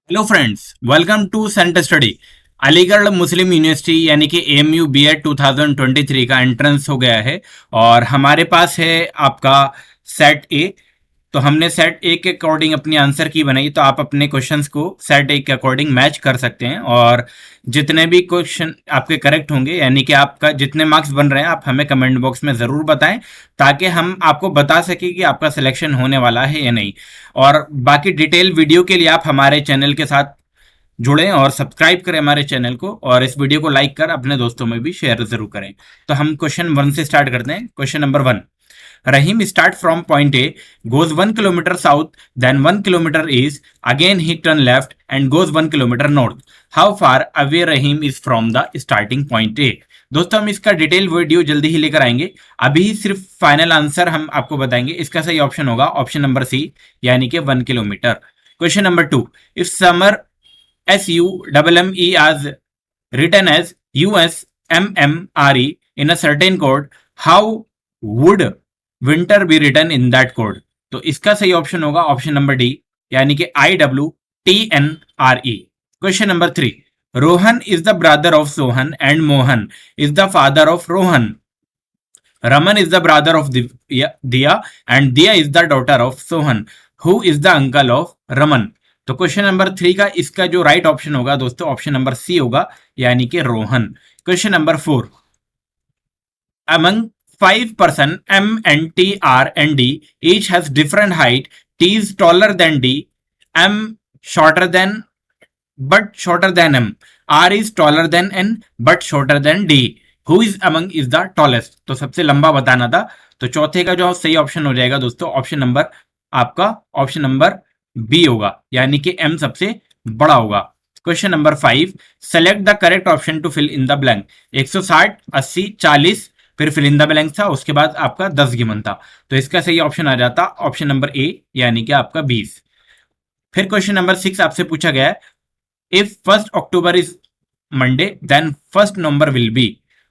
Hello friends, welcome to centre study. Aligarh Muslim university यानी कि AMU BEd 2023 का entrance हो गया है और हमारे पास है आपका सेट ए। तो हमने सेट ए के अकॉर्डिंग अपनी आंसर की बनाई, तो आप अपने क्वेश्चंस को सेट ए के अकॉर्डिंग मैच कर सकते हैं और जितने भी क्वेश्चन आपके करेक्ट होंगे यानी कि आपका जितने मार्क्स बन रहे हैं आप हमें कमेंट बॉक्स में ज़रूर बताएं, ताकि हम आपको बता सकें कि आपका सिलेक्शन होने वाला है या नहीं। और बाकी डिटेल वीडियो के लिए आप हमारे चैनल के साथ जुड़ें और सब्सक्राइब करें हमारे चैनल को, और इस वीडियो को लाइक कर अपने दोस्तों में भी शेयर जरूर करें। तो हम क्वेश्चन वन से स्टार्ट करते हैं। Question number one, Rahim start from point A, goes 1 kilometer south, then 1 kilometer east, again he turn left and goes 1 kilometer north. How far away Rahim is from the starting point A? दोस्तों हम इसका detail video जल्दी ही लेकर आएंगे। अभी सिर्फ final answer हम आपको बताएंगे। इसका सही ऑप्शन होगा ऑप्शन नंबर सी, यानी कि 1 kilometre. Question number two, if summer SUMME as written as USMMRE in a certain code, how would winter be return in that code? तो इसका सही ऑप्शन होगा ऑप्शन नंबर डी, यानी कि IWTNRE। Question number three, Rohan is the brother of Sohan and Mohan is the father of Rohan. Raman is the brother of दिया and दिया is the daughter of Sohan. Who is the uncle of Raman? तो question number three का इसका जो right option होगा दोस्तों option number सी होगा, यानी कि Rohan. Question number four, among five person M and T R and D each has different height. T is taller than D, M shorter than M, R is taller than N but shorter than D. Who is among is the tallest? तो सबसे लंबा बताना था। तो चौथे का जो सही ऑप्शन हो जाएगा दोस्तों ऑप्शन नंबर आपका ऑप्शन नंबर बी होगा, यानी कि M सबसे बड़ा होगा। Question number five, select the correct option to fill in the blank. 160, 80, 40, फिर फिल इन द ब्लैंक था, उसके बाद आपका 10 गिवन था। तो इसका सही ऑप्शन आ जाता ऑप्शन नंबर ए, यानी कि आपका 20। फिर क्वेश्चन नंबर सिक्स आपसे पूछा गया है, if 1 October is Monday then 1 November will be.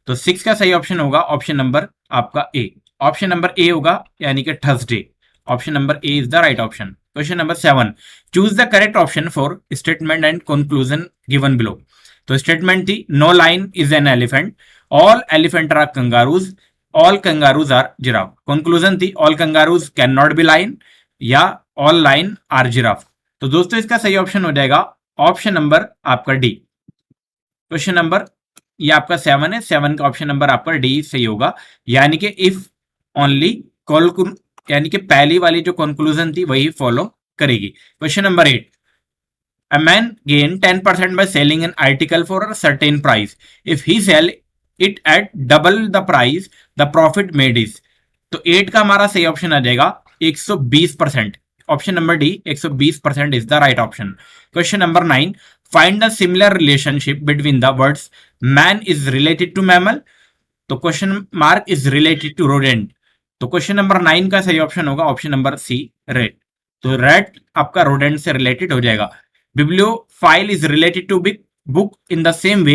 तो सिक्स का सही ऑप्शन होगा ऑप्शन नंबर आपका ए, ऑप्शन नंबर ए होगा, यानी कि Thursday. Option number A is the right option. Question number seven, choose the correct option for statement and conclusion given below. तो statement थी, no lion is an elephant, all elephants are kangaroos, all kangaroos are giraffe. Conclusion थी, all kangaroos can not be lion या all lion are giraffe. तो दोस्तों इसका सही option हो जाएगा ऑप्शन नंबर आपका डी। क्वेश्चन नंबर ये आपका सेवन है, सेवन का ऑप्शन नंबर आपका डी सही होगा, यानी कि इफ ओनली यानी कि पहली वाली जो कंक्लूजन थी वही फॉलो करेगी। Question number eight, a man gain 10% by selling an article for a certain price. If he sell it at double the price, the profit made is। तो 8 का हमारा सही ऑप्शन आ जाएगा 120%। Option number D 120% is the right option. Question number 9, find the similar relationship between the words man is related to mammal. तो question mark is related to rodent. तो question number 9 का सही ऑप्शन होगा option number C, rat. तो rat आपका rodent से related हो जाएगा। Bibliophile is related to big book in the same way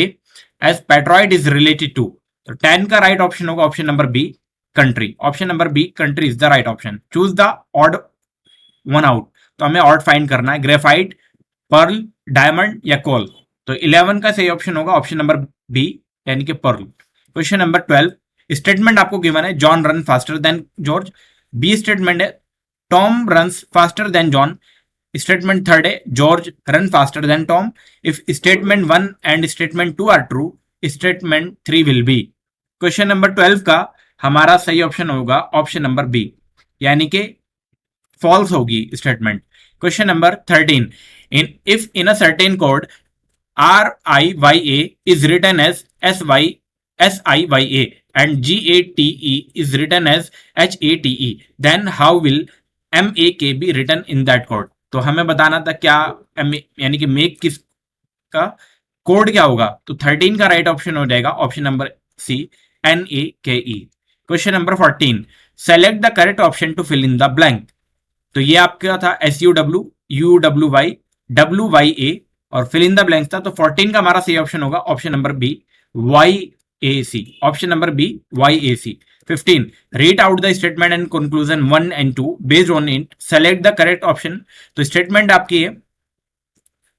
as petroid is related to. तो 10 का राइट ऑप्शन होगा option number B, country. Option number B, country is the right option. Choose the odd one out. तो हमें odd find करना है, graphite, Perl, diamond या कोल। तो 11 का सही ऑप्शन होगा ऑप्शन नंबर बी, यानी कि पर्ल। क्वेश्चन नंबर 12, स्टेटमेंट आपको गिवन है John run faster than George. B statement है Tom runs faster than John. Statement third है George run faster than Tom. If statement 1 and statement 2 are true, statement 3 will be. Question number 12 का हमारा सही option होगा option number B, यानी कि false होगी statement. Question number 13, if in a certain code RIYA is written as SIYA and GATE is written as HATE, then how will MAK be written in that code? तो हमें बताना था क्या यानी कि मेक किस का कोड क्या होगा। तो 13 का राइट ऑप्शन हो जाएगा option number C, NAKE। Question number 14, select the correct option to fill in the blank. तो ये आपका था SUW, UWY, WYA और फिल इन द ब्लैंक था। तो 14 का हमारा सही ऑप्शन होगा option number B, YAC। Option number B, YAC। 15, read out the statement and conclusion 1 and 2 based on it, select the correct option. तो स्टेटमेंट आपकी है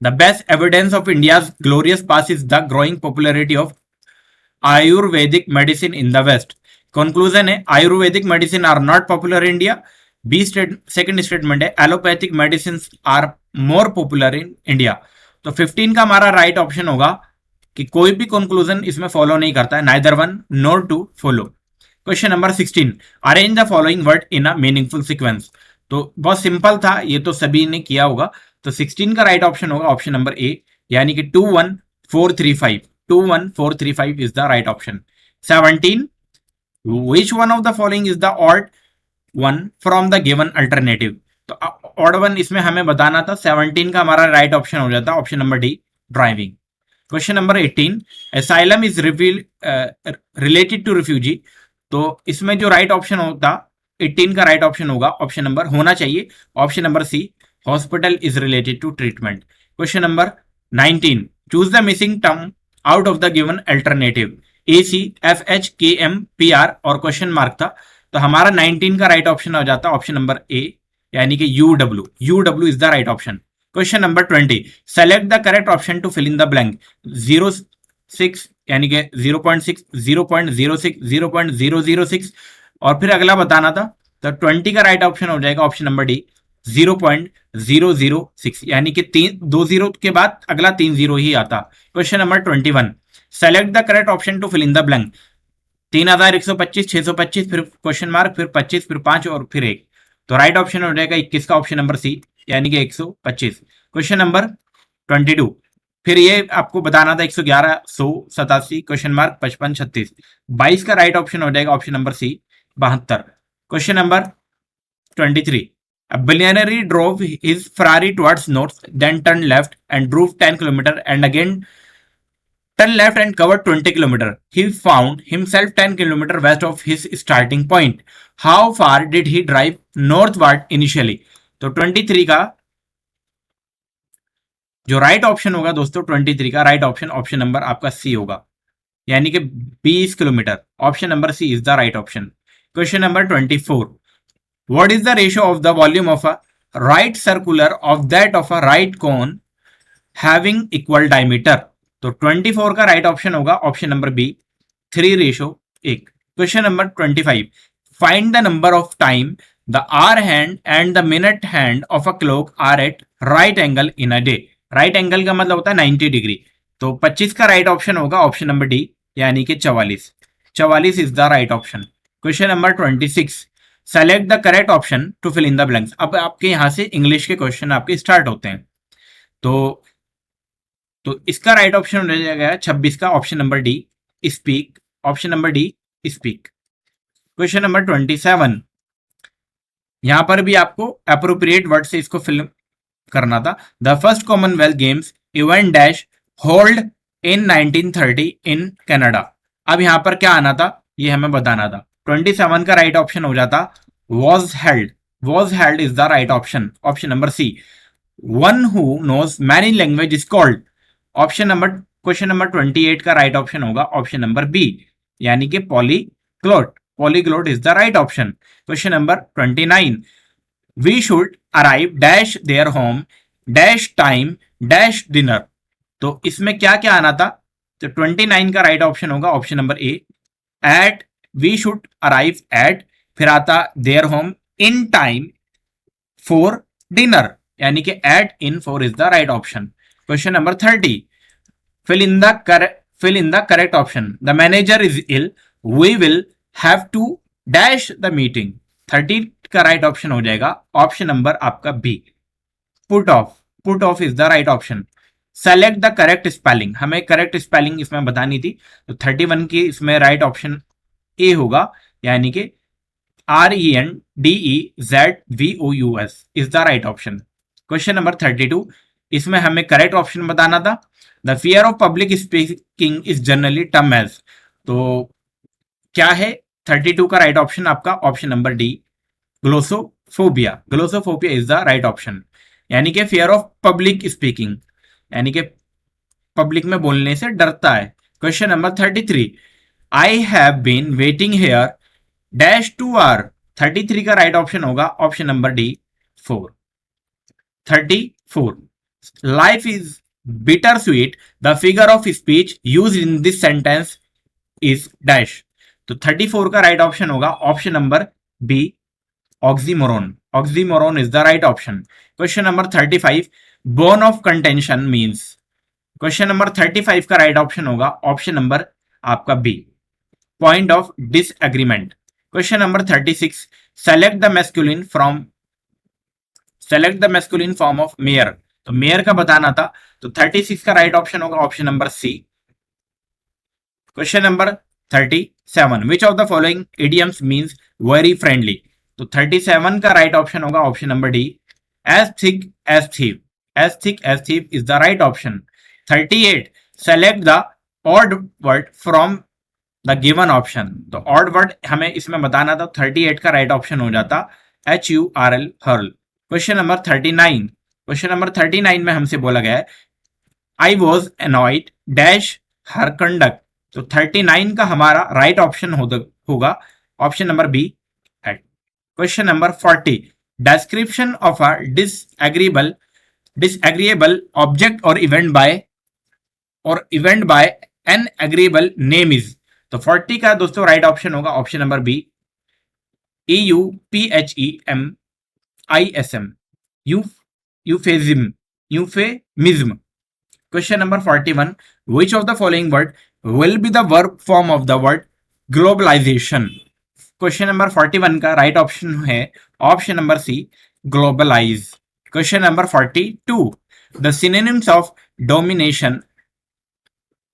the best evidence of India's glorious past is the growing popularity of Ayurvedic medicine in the west. Conclusion है Ayurvedic medicine are not popular in India. B second statement है allopathic medicine are more popular in India. तो 15 का हमारा right option होगा कि कोई भी conclusion इसमें फॉलो नहीं करता है, neither one nor two follow. Question number 16, arrange the following word in a meaningful sequence. तो बहुत सिंपल था, ये तो सभी ने किया होगा. तो 16 का राइट ऑप्शन होगा ऑप्शन नंबर ए, यानी कि 21435. 21435 is the right option. 17, which one of the following is the odd one from the given alternative. तो odd one इसमें हमें बताना था. 17 का हमारा राइट ऑप्शन हो जाता option number D, driving. Question number 18, asylum is related to refugee. तो इसमें जो राइट ऑप्शन होता 18 का राइट ऑप्शन होगा ऑप्शन नंबर होना चाहिए option number C, hospital is related to treatment. Question number 19, choose the missing term out of the given alternative. A C, F H, K M, P R और question mark था. तो हमारा 19 का right option हो जाता option number A, यानी कि U W. U W is the right option. Question number 20, select the correct option to fill in the blank. 06 यानी कि 0.6, 0.06, 0.006 और फिर अगला बताना था. तो 20 का राइट ऑप्शन हो जाएगा ऑप्शन नंबर डी, 0.006, यानी कि 2 जीरो के बाद अगला 3 जीरो ही आता. Question number 21, select the correct option to fill in the blank. 3125, 625, फिर क्वेश्चन मार्क, फिर 25, फिर 5 और फिर 1. तो राइट ऑप्शन हो जाएगा 21 का ऑप्शन नंबर सी, यानी कि 125. क्वेश्चन नंबर 22, फिर ये आपको बताना था 111, 100, 87, क्वेश्चन मार्क, 55, 36. 22 का राइट ऑप्शन हो जाएगा option number C, 72. Question number 23, a billionaire drove his Ferrari towards north, then turned left and drove 10 km and again turned left and covered 20 km. He found himself 10 km west of his starting point. How far did he drive northward initially? तो 23 का जो right option होगा दोस्तों 23 का right option option number आपका सी होगा, यानी कि 20 kilometre. Option number C is the right option. Question number 24, what is the ratio of the volume of a right circular of that of a right cone having equal diameter. तो 24 का right option होगा option number B, 3:1. Question number 25, find the number of time the hour hand and the minute hand of a clock are at right angle in a day. Right angle का मतलब होता है 90 degree. तो 25 का right option होगा option number D, यानी कि 44. 44 is the right option. Question number 26, select the correct option to fill in the blanks. अब आपके यहां से इंग्लिश के क्वेश्चन आपके स्टार्ट होते हैं. तो इसका राइट ऑप्शन हो जाएगा 26 का option number D, speak. Option number D, speak. Question number 27, यहां पर भी आपको अप्रोप्रिएट वर्ड से इसको फिल करना था. The first Commonwealth games event dash hold in 1930 in Canada. अब यहां पर क्या आना था ये हमें बताना था. 27 का राइट ऑप्शन हो जाता was held. Was held is the right option. Option number C. One who knows many language is called. Option number question number 28 का राइट ऑप्शन होगा ऑप्शन नंबर बी, यानी कि polyglot. Polyglot is the right option. Question number 29, we should arrive dash their home dash time dash dinner. तो इसमें क्या क्या आना था. तो 29 का राइट ऑप्शन होगा option number A, at. We should arrive at, फिर आता their home in time for dinner, यानी कि at in for is the right option. Question number 30, fill in the correct option. The manager is ill. We will have to dash the meeting. 30 का right option हो जाएगा option number आपका B, put off. Put off is the right option. Select the correct spelling. हमें correct spelling इसमें बतानी थी. तो 31 की इसमें राइट ऑप्शन ए होगा, यानी कि RENDEZVOUS is the right option. Question number 32, इसमें हमें करेक्ट ऑप्शन बताना था. The fear of public speaking is generally term as. तो क्या है 32 का राइट ऑप्शन आपका option number D, glossophobia. Glossophobia is the right option, यानी कि फियर ऑफ पब्लिक स्पीकिंग, यानी कि पब्लिक में बोलने से डरता है. Question number 33, I have been waiting here dash 2 hour. 33 का राइट ऑप्शन होगा option number D, 4. 34, life is bitter sweet, the figure of speech use in this sentence is dash. तो 34 का राइट ऑप्शन होगा option number B, oxymoron. Oxymoron is the right option. Question number 35, bone of contention means. Question number 35 का right option होगा option number आपका B, point of disagreement. Question number 36, select the masculine from, select the masculine form of mayor. तो mayor का बताना था, तो 36 का right option होगा option number C. Question number 37, which of the following idioms means very friendly. तो 37 का right option होगा option number D, as thick as thieves. As thick as thieves is the right option. 38, select the odd word from the given option. तो odd word हमें इसमें बताना था, 38 का right option हो जाता HURL, hurl. Question number 39, question number 39 में हमसे बोला गया है I was annoyed dash her conduct. तो 39 का हमारा राइट ऑप्शन होगा option number B. Question number 40, description of a disagreeable object और event by an agreeable name is. तो 40 का दोस्तों राइट ऑप्शन होगा option number B, EUPHEMISM, euphemism. Question number 41, which of the following word will be the verb form of the word globalization? Question number 41 का right option है option number C, globalise. Question number 42, the synonyms of domination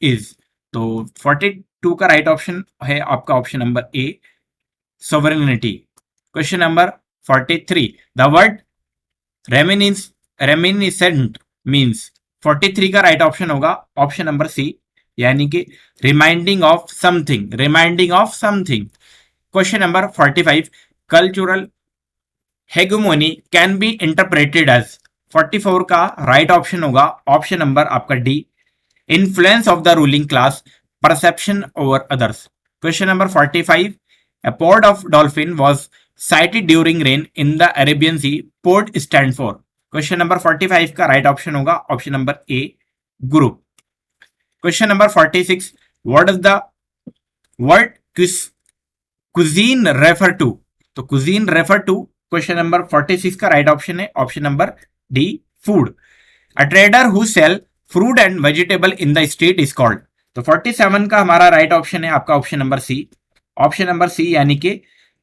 is. तो 42 का right option है आपका option number A, sovereignty. Question number 43, the word reminiscent means. 43 का right option होगा option number C, यानी कि reminding of something, reminding of something. Question number 45, cultural hegemony can be interpreted as. 44 का right option होगा option number आपका D, influence of the ruling class, perception over others. Question number 45, a pod of dolphin was sighted during rain in the Arabian Sea. Pod stand for। Question number 45 का right option होगा option number A, group. Question number 46, what is the word cuisine refer to. तो cuisine refer to question number 46 का right option है option number D, food. A trader who sell fruit and vegetable in the street is called. तो 47 का हमारा right option है आपका option number C, option number C यानी कि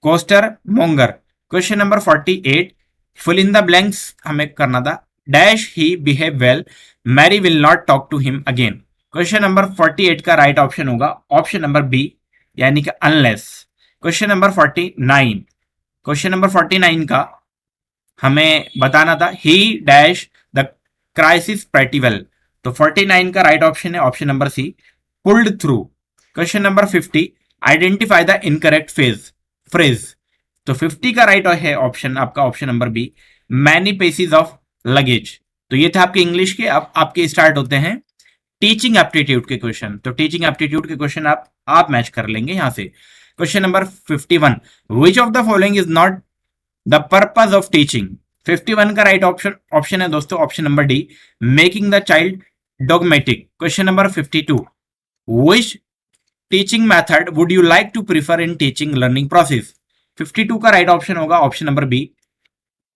coaster monger. Question number 48, fill in the blanks हमें करना था, dash he behave well, Mary will not talk to him again. Question number 48 का राइट ऑप्शन होगा option number B, यानी कि unless. Question number 49, question number 49 का हमें बताना था, he dash the crisis pretty well. तो 49 का राइट ऑप्शन है option number C, pulled through. Question number 50, identify the incorrect phrase. तो 50 का राइट है ऑप्शन आपका option number B, many pieces of luggage. तो ये थे आपके इंग्लिश के। अब आपके स्टार्ट होते हैं टीचिंग एप्टीट्यूड के क्वेश्चन। तो टीचिंग एप्टीट्यूड के क्वेश्चन आप मैच कर लेंगे यहां से। Question number 51, which of the following is not the purpose of teaching. 51 का राइट ऑप्शन है दोस्तों option number D, making the child dogmatic. Question number 52, which teaching method would you like to prefer in teaching learning process. 52 का right option होगा option number B,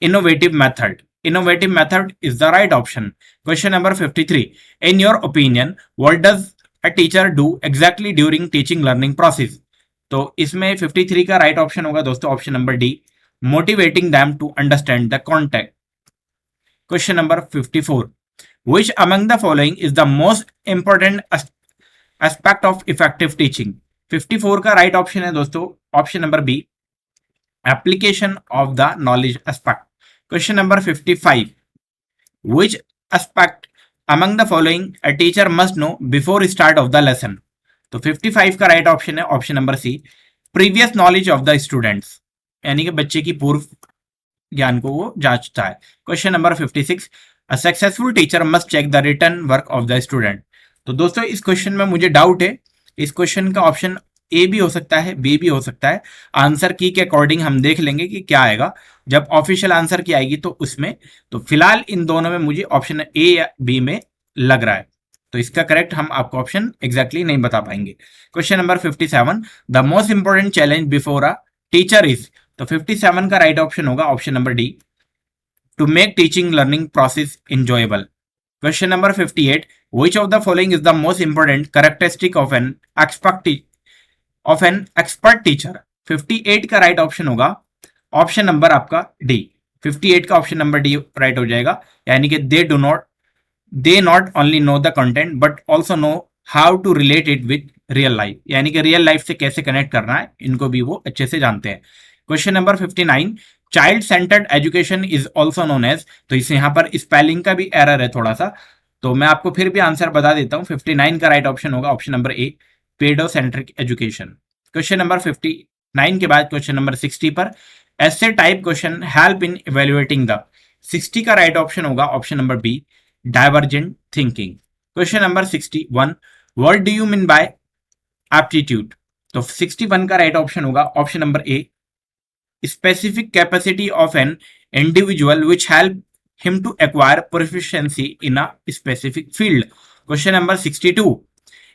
innovative method. Innovative method is the right option. Question number 53, in your opinion what does a teacher do exactly during teaching learning process. तो इसमें 53 का right option होगा दोस्तों option number D, motivating them to understand the contact. Question number 54, which among the following is the most important aspect of effective teaching। 54 का right option है दोस्तों option number B, application of the knowledge aspect. Question number 55, which aspect among the following a teacher must know before start of the lesson। तो 55 का right option है option number C, previous knowledge of the students, यानी कि बच्चे की पूर्व ज्ञान को वो जांचता है। Question number 56, a successful teacher must check the written work of the student. तो दोस्तों इस क्वेश्चन में मुझे डाउट है, इस क्वेश्चन का ऑप्शन ए भी हो सकता है, बी भी हो सकता है। आंसर की के अकॉर्डिंग हम देख लेंगे कि क्या आएगा जब ऑफिशियल आंसर की आएगी तो उसमें। तो फिलहाल इन दोनों में मुझे ऑप्शन ए या बी में लग रहा है, तो इसका करेक्ट हम आपको ऑप्शन एग्जैक्टली नहीं बता पाएंगे। Question number 57, the most important challenge before a teacher is. तो 57 का राइट ऑप्शन होगा option number D, to make teaching learning process enjoyable. Question number 58, which of the following is the most important characteristic of an expert teacher? 58 का right option होगा option number आपका D. 58 का option number D right हो जाएगा, यानी कि they not only know the content but also know how to relate it with real life, यानी कि रियल लाइफ से कैसे कनेक्ट करना है इनको भी वो अच्छे से जानते हैं। Question number 59, child centred education is also known as. तो इस यहाँ पर स्पेलिंग का भी एरर है थोड़ा सा, तो मैं आपको फिर भी आंसर बता देता हूँ। 59 का राइट ऑप्शन होगा option number A, paedocentric education. Question number 59 के बाद क्वेश्चन नंबर 60 पर ऐसे type question help in evaluating the. 60 का राइट ऑप्शन होगा option number B, divergent thinking. Question number 61, what do you mean by aptitude. तो 61 का right option होगा option number A, specific capacity of an individual which help him to acquire proficiency in a specific field. Question number 62,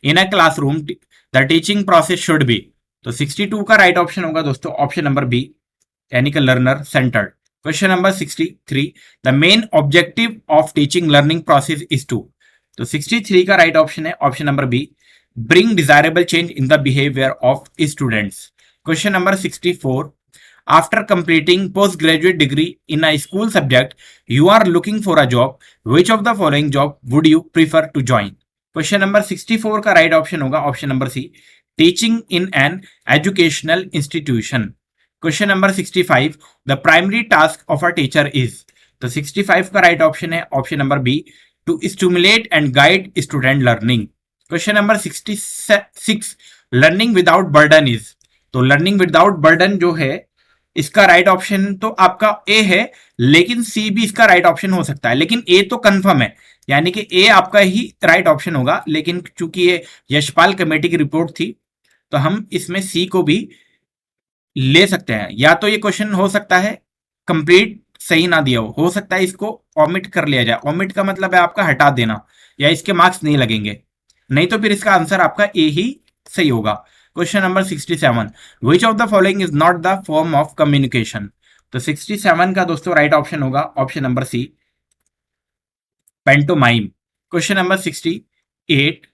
in a classroom the teaching process should be। तो 62 का right option होगा दोस्तों option number B, यानी कि learner centred. Question number 63, the main objective of teaching learning process is to. तो 63 का right option है option number B, bring desirable change in the behaviour of students. Question number 64, after completing postgraduate degree in a school subject, you are looking for a job. Which of the following job would you prefer to join? Question number 64 का right option होगा option number C, teaching in an educational institution. Question number 65, the primary task of a teacher is. तो 65 का right option है option number B, to stimulate and guide student learning. Question number 66, learning without burden is. तो learning without burden जो है इसका right option तो आपका ए है, लेकिन सी भी इसका राइट ऑप्शन हो सकता है, लेकिन ए तो कंफर्म है, यानी कि ए आपका ही राइट ऑप्शन होगा। लेकिन चूंकि ये यशपाल कमेटी की रिपोर्ट थी तो हम इसमें सी को भी ले सकते हैं। या तो ये क्वेश्चन हो सकता है कंप्लीट सही ना दिया हो सकता है इसको ऑमिट कर लिया जाए। ऑमिट का मतलब है आपका हटा देना, या इसके मार्क्स नहीं लगेंगे, नहीं तो फिर इसका आंसर आपका ए ही सही होगा। Question number 67, which of the following is not the form of communication. तो 67 का दोस्तों राइट ऑप्शन होगा option number C, pantomime. Question number 68,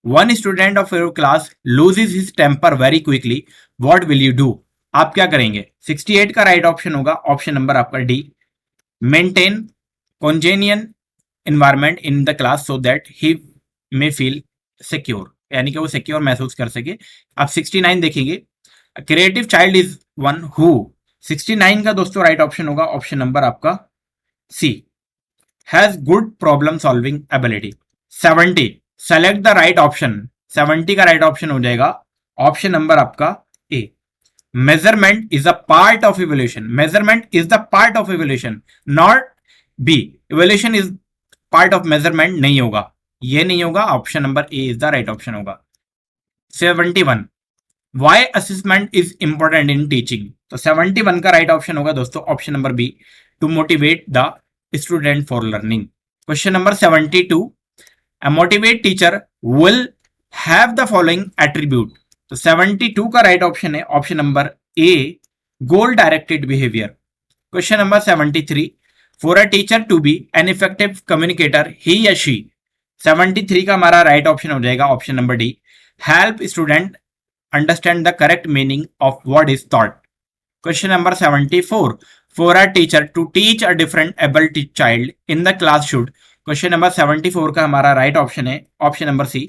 one student of your class loses his temper very quickly, what will you do. आप क्या करेंगे। 68 का right option होगा option number आपका D, maintain congenial environment in the class so that he may feel secure, यानी कि वो secure महसूस कर सके। आप 69 देखेंगे, creative child is one who. 69 का दोस्तों राइट ऑप्शन होगा ऑप्शन नंबर आपका C, has good problem solving ability. 70, select the right option. 70 का राइट ऑप्शन हो जाएगा ऑप्शन नंबर आपका A, measurement is a part of evolution. Measurement is the part of evolution, not B, evolution is part of measurement नहीं होगा, ये नहीं होगा, option number A is the right option होगा। 71, why assessment is important in teaching. तो 71 का right option होगा दोस्तों option number B, to motivate the student for learning. Question number 72, a motivate teacher will have the following attribute. तो 72 का right option है option number A, goal directed behaviour. Question number 73, for a teacher to be an effective communicator he या she. 73 का हमारा right option हो जाएगा option number D, help student understand the correct meaning of word is thought. Question number 74, for a teacher to teach a different able child in the class should. Question number 74 का हमारा right option है option number C,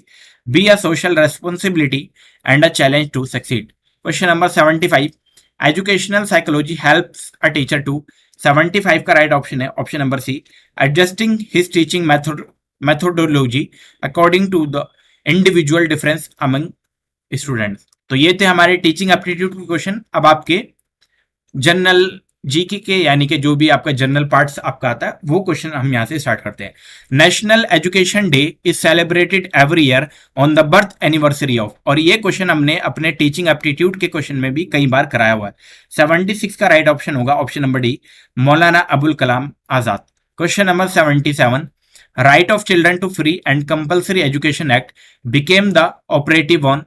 be a social responsibility and a challenge to succeed. Question number 75, educational psychology helps a teacher to. 75 का right option है option number C, adjusting his teaching methodology according to the individual difference among students। तो ये थे हमारे teaching aptitude के question. अब आपके general GK के यानी कि जो भी आपका जनरल पार्ट्स आपका आता है वो क्वेश्चन हम यहाँ से स्टार्ट करते हैं। National education day is celebrated every year on the birth anniversary of, और ये क्वेश्चन हमने अपने टीचिंग एप्टीट्यूड के क्वेश्चन में भी कई बार कराया हुआ है। 76 का राइट ऑप्शन होगा option number D, Maulana Abul Kalam Azad. Question number 77, right of children to free and compulsory education act became the operative on,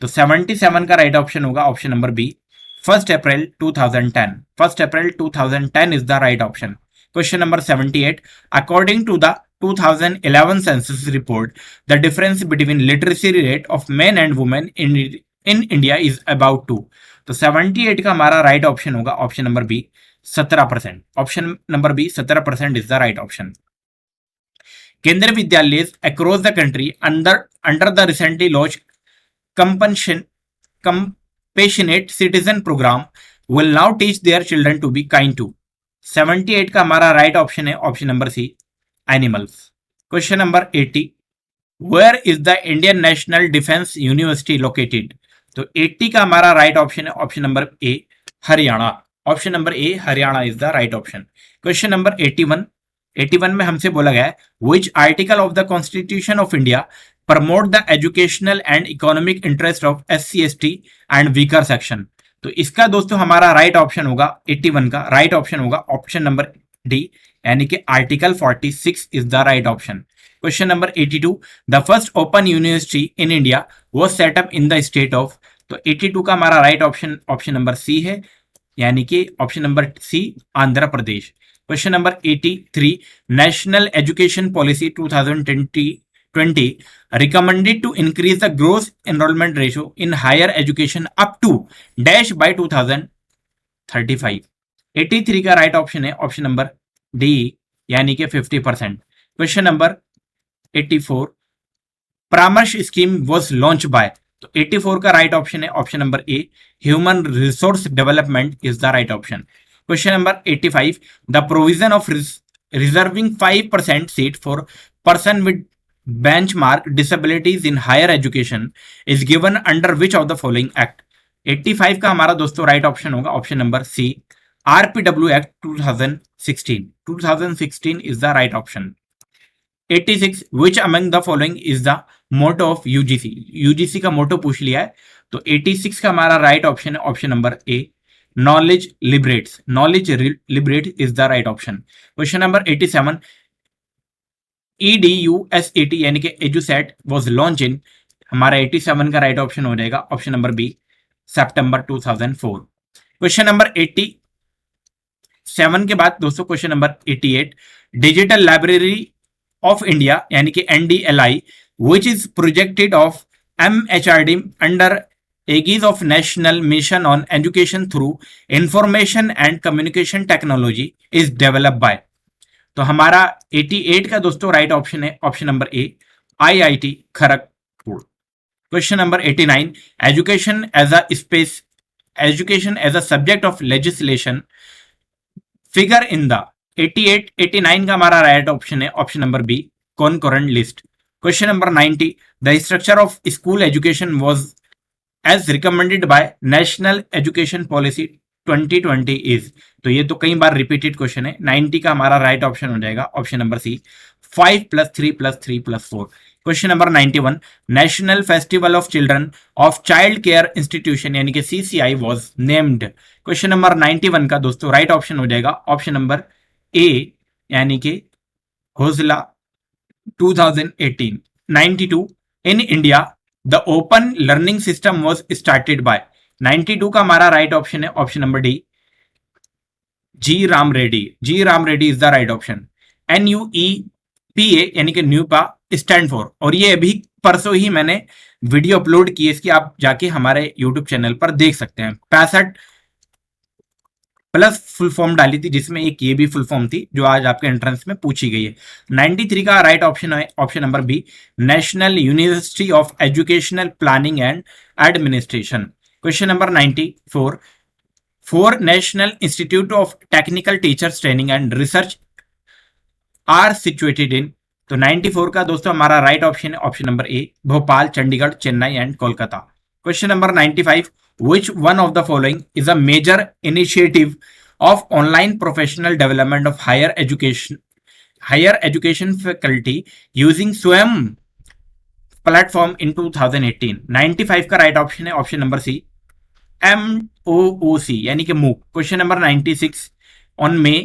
तो 77 का राइट ऑप्शन होगा option number B, 1st April 2010. 1st April 2010 is the right option. Question number 78. According to the 2011 census report, the difference between literacy rate of men and women in India is about 2. तो 78 का हमारा right option होगा option number B, 17%। Option number B 17% is the right option. Kendriya Vidyalaya across the country under the recently launch compassionate citizen program will now teach their children to be kind to। 78 का हमारा right option है option number C, animals. Question number 80, where is the Indian national defence university located, तो 80 का हमारा right option है option number A, Haryana. Option number A, Haryana is the right option. Question number 81 में हमसे बोला गया है which article of the constitution of India promote the educational and economic interest of SC/ST and weaker section, तो इसका दोस्तों हमारा राइट ऑप्शन होगा 81 का राइट ऑप्शन होगा ऑप्शन नंबर डी, यानी कि article 46 is the right option. Question number 82, the first open university in India was set up in the state of, तो 82 का हमारा right option option number C है, यानी कि option number C, Andhra Pradesh. Question number 83, national education policy 2020 recommended to increase the gross enrollment ratio in higher education up to dash by 2035। 83 का right option है option number D, यानी कि 50%। Question number 84, परामर्श scheme was launch by, तो 84 का right option है option number A, human resource development is the right option. Question number 85, the provision of reserving 5% seat for person with benchmark disabilities in higher education is given under which of the following act। 85 का हमारा दोस्तों right option होगा option number C, RPW act 2016 is the right option. 86, which among the following is the motto of UGC, UGC का मोटो पूछ लिया है, तो 86 का हमारा राइट ऑप्शन है option number A, knowledge liberates, knowledge liberate is the right option. Question number 87, EDUSAT यानी कि एजुसेट वाज लॉन्च इन, हमारा 87 का राइट ऑप्शन हो जाएगा ऑप्शन नंबर बी, सितंबर 2004। क्वेश्चन नंबर 87 के बाद दोस्तों question number 88, digital library of India यानी कि NDLI which is projected of MHRD under aegis of national mission on education through information and communication technology is develop by, तो हमारा 88 का दोस्तों राइट ऑप्शन है option number A, IIT Kharagpur. Question number 89, education as a subject of legislation figure in the, 89 का हमारा right option है option number B, concurrent list. Question number 90, the structure of school education was as recommended by national education policy 2020 is, तो ये तो कई बार repeated question है। 90 का हमारा राइट ऑप्शन हो जाएगा option number C, 5 + 3 + 3 + 4। Question number 91, national festival of children of child care institution यानी कि CCI was named. Question number 91 का दोस्तों राइट ऑप्शन हो जाएगा ऑप्शन नंबर ए, यानी कि होजला 2018। 92, in India the open learning system was started by, 92 का हमारा राइट ऑप्शन है option number D, G Ram Reddy is the right option. NUEPA यानी कि न्यूपा स्टैंड फॉर, और ये अभी परसों ही मैंने वीडियो अपलोड की है इसकी, आप जाके हमारे यूट्यूब चैनल पर देख सकते हैं। 65 प्लस फुल फॉर्म डाली थी जिसमें एक ये भी फुल फॉर्म थी जो आज आपके एंट्रेंस में पूछी गई है। 93 का राइट ऑप्शन है option number B, national university of educational planning and administration. Question number 94, 4 national institute of technical teachers training and research are situated in, तो 94 का दोस्तों हमारा राइट ऑप्शन है option number A, Bhopal, Chandigarh, Chennai and Kolkata. Question number 95, which one of the following is a major initiative of online professional development of higher education faculty using स्वयं platform इन 2018। 95 का right option है option number सी, MOOC यानी कि मूक। Question number 96, on May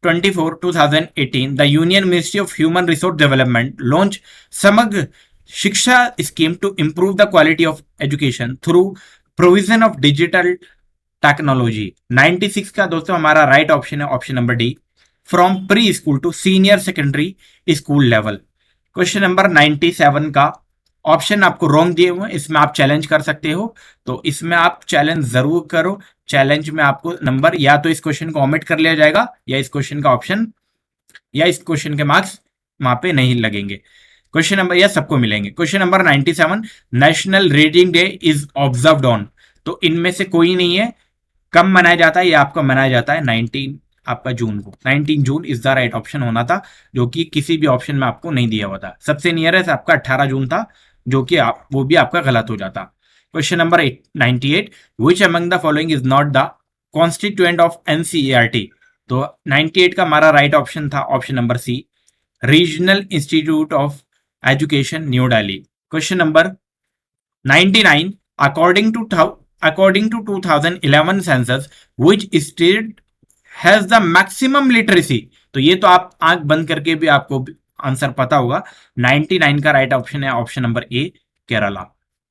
24, 2018, the Union Ministry of Human Resource Development launched Samagra Shiksha scheme to improve the quality of education through provision of digital technology। 96 का दोस्तों हमारा right option है option number D, from pre school to senior secondary school level. Question number 97 का option आपको wrong दिए हुए हैं, इसमें आप चैलेंज कर सकते हो, तो इसमें आप चैलेंज जरूर करो। चैलेंज में आपको नंबर या तो इस क्वेश्चन को ओमिट कर लिया जाएगा या इस क्वेश्चन का ऑप्शन या इस क्वेश्चन के मार्क्स वहां पे नहीं लगेंगे। क्वेश्चन नंबर या सबको मिलेंगे। Question number 97, national reading day is observed on, तो इनमें से कोई नहीं है। कब मनाया जाता है? ये आपका मनाया जाता है 19 आपका जून को। 19 June is the right option होना था, जो कि किसी भी ऑप्शन में आपको नहीं दिया हुआ था। सबसे नियरेस्ट आपका 18 जून था, जो कि वो भी आपका गलत हो जाता। Question number 98, which among the following is not the constituent of NCERT, तो 98 का हमारा राइट ऑप्शन था option number C, regional institute of education New Delhi. Question number 99, according to 2011 census, which state has the maximum literacy, तो ये तो आप आंख बंद करके भी आपको आंसर पता होगा। 99 का राइट ऑप्शन है ऑप्शन नंबर ए, केरला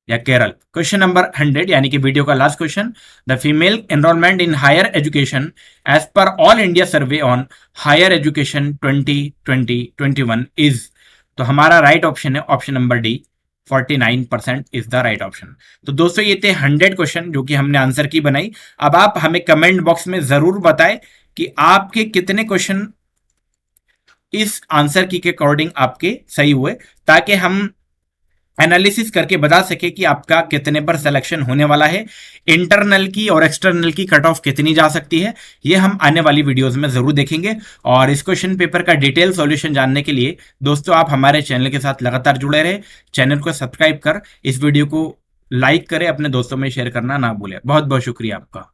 या केरल। क्वेश्चन नंबर 100 यानी कि वीडियो का last question, the female enrolment in higher education as per all India survey on higher education 2020-21 is, तो हमारा राइट ऑप्शन है option number D, 49% is the right option. तो दोस्तों ये थे 100 क्वेश्चन जो कि हमने आंसर की बनाई। अब आप हमें कमेंट बॉक्स में जरूर बताएं कि आपके कितने क्वेश्चन इस आंसर की के अकॉर्डिंग आपके सही हुए, ताकि हम एनालिसिस करके बता सके कि आपका कितने पर सिलेक्शन होने वाला है, इंटरनल की और एक्सटर्नल की कट ऑफ कितनी जा सकती है, ये हम आने वाली वीडियोस में जरूर देखेंगे। और इस क्वेश्चन पेपर का डिटेल सॉल्यूशन जानने के लिए दोस्तों आप हमारे चैनल के साथ लगातार जुड़े रहे, चैनल को सब्सक्राइब कर इस वीडियो को लाइक करें, अपने दोस्तों में शेयर करना ना भूलें। बहुत बहुत शुक्रिया आपका।